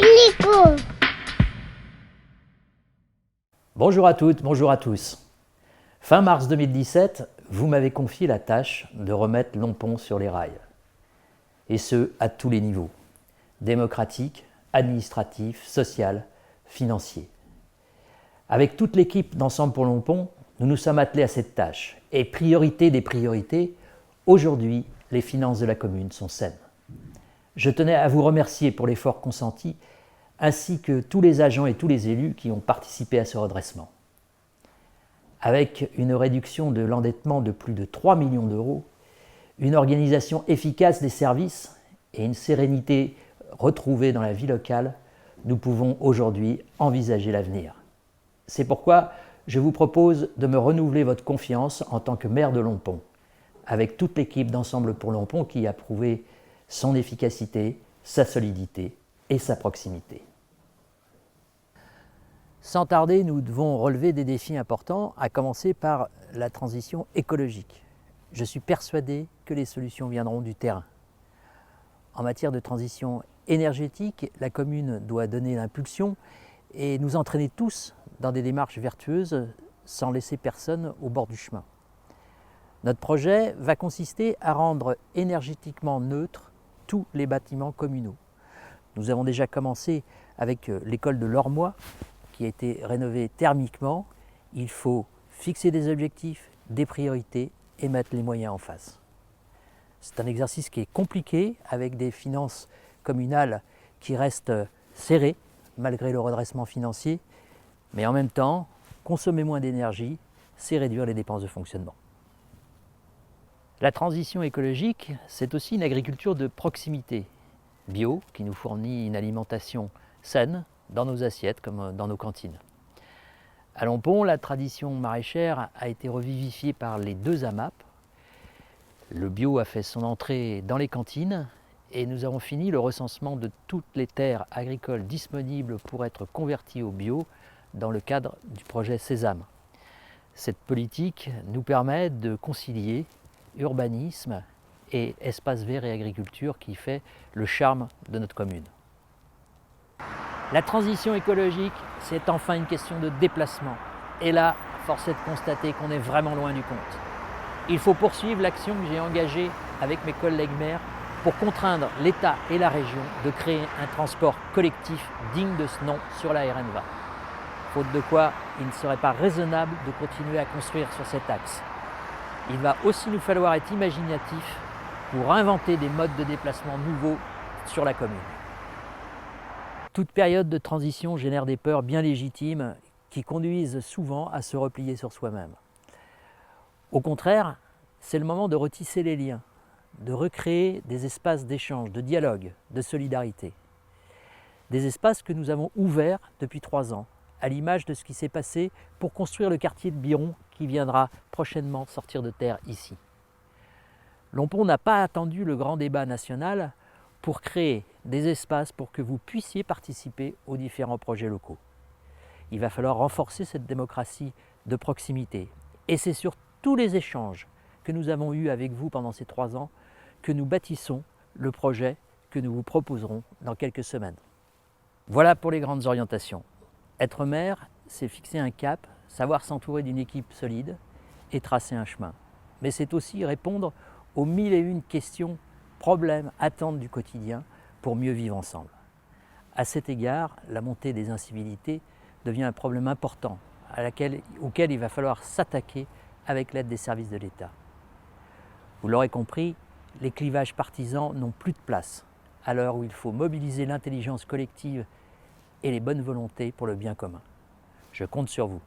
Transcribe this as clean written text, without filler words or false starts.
Nico. Bonjour à toutes, bonjour à tous. Fin mars 2017, vous m'avez confié la tâche de remettre Lompont sur les rails. Et ce, à tous les niveaux. Démocratique, administratif, social, financier. Avec toute l'équipe d'Ensemble pour Lompont, nous nous sommes attelés à cette tâche. Et priorité des priorités, aujourd'hui, les finances de la commune sont saines. Je tenais à vous remercier pour l'effort consenti, ainsi que tous les agents et tous les élus qui ont participé à ce redressement. Avec une réduction de l'endettement de plus de 3 millions d'euros, une organisation efficace des services et une sérénité retrouvée dans la vie locale, nous pouvons aujourd'hui envisager l'avenir. C'est pourquoi je vous propose de me renouveler votre confiance en tant que maire de Lompont, avec toute l'équipe d'Ensemble pour Lompont qui a prouvé son efficacité, sa solidité et sa proximité. Sans tarder, nous devons relever des défis importants, à commencer par la transition écologique. Je suis persuadé que les solutions viendront du terrain. En matière de transition énergétique, la commune doit donner l'impulsion et nous entraîner tous dans des démarches vertueuses sans laisser personne au bord du chemin. Notre projet va consister à rendre énergétiquement neutres tous les bâtiments communaux. Nous avons déjà commencé avec l'école de l'Ormois, qui a été rénovée thermiquement. Il faut fixer des objectifs, des priorités et mettre les moyens en face. C'est un exercice qui est compliqué, avec des finances communales qui restent serrées, malgré le redressement financier, mais en même temps, consommer moins d'énergie, c'est réduire les dépenses de fonctionnement. La transition écologique, c'est aussi une agriculture de proximité, bio, qui nous fournit une alimentation saine dans nos assiettes comme dans nos cantines. À Lompont, la tradition maraîchère a été revivifiée par les 2 AMAP. Le bio a fait son entrée dans les cantines et nous avons fini le recensement de toutes les terres agricoles disponibles pour être converties au bio dans le cadre du projet Sésame. Cette politique nous permet de concilier urbanisme et espace vert et agriculture qui fait le charme de notre commune. La transition écologique, c'est enfin une question de déplacement. Et là, force est de constater qu'on est vraiment loin du compte. Il faut poursuivre l'action que j'ai engagée avec mes collègues maires pour contraindre l'État et la région de créer un transport collectif digne de ce nom sur la RN20. Faute de quoi, il ne serait pas raisonnable de continuer à construire sur cet axe. Il va aussi nous falloir être imaginatifs pour inventer des modes de déplacement nouveaux sur la commune. Toute période de transition génère des peurs bien légitimes qui conduisent souvent à se replier sur soi-même. Au contraire, c'est le moment de retisser les liens, de recréer des espaces d'échange, de dialogue, de solidarité. Des espaces que nous avons ouverts depuis 3 ans, à l'image de ce qui s'est passé pour construire le quartier de Biron qui viendra prochainement sortir de terre ici. Lompont n'a pas attendu le grand débat national pour créer des espaces pour que vous puissiez participer aux différents projets locaux. Il va falloir renforcer cette démocratie de proximité. Et c'est sur tous les échanges que nous avons eus avec vous pendant ces 3 ans que nous bâtissons le projet que nous vous proposerons dans quelques semaines. Voilà pour les grandes orientations. Être maire, c'est fixer un cap, savoir s'entourer d'une équipe solide et tracer un chemin. Mais c'est aussi répondre aux 1001 questions, problèmes, attentes du quotidien pour mieux vivre ensemble. À cet égard, la montée des incivilités devient un problème important auquel il va falloir s'attaquer avec l'aide des services de l'État. Vous l'aurez compris, les clivages partisans n'ont plus de place à l'heure où il faut mobiliser l'intelligence collective et les bonnes volontés pour le bien commun. Je compte sur vous.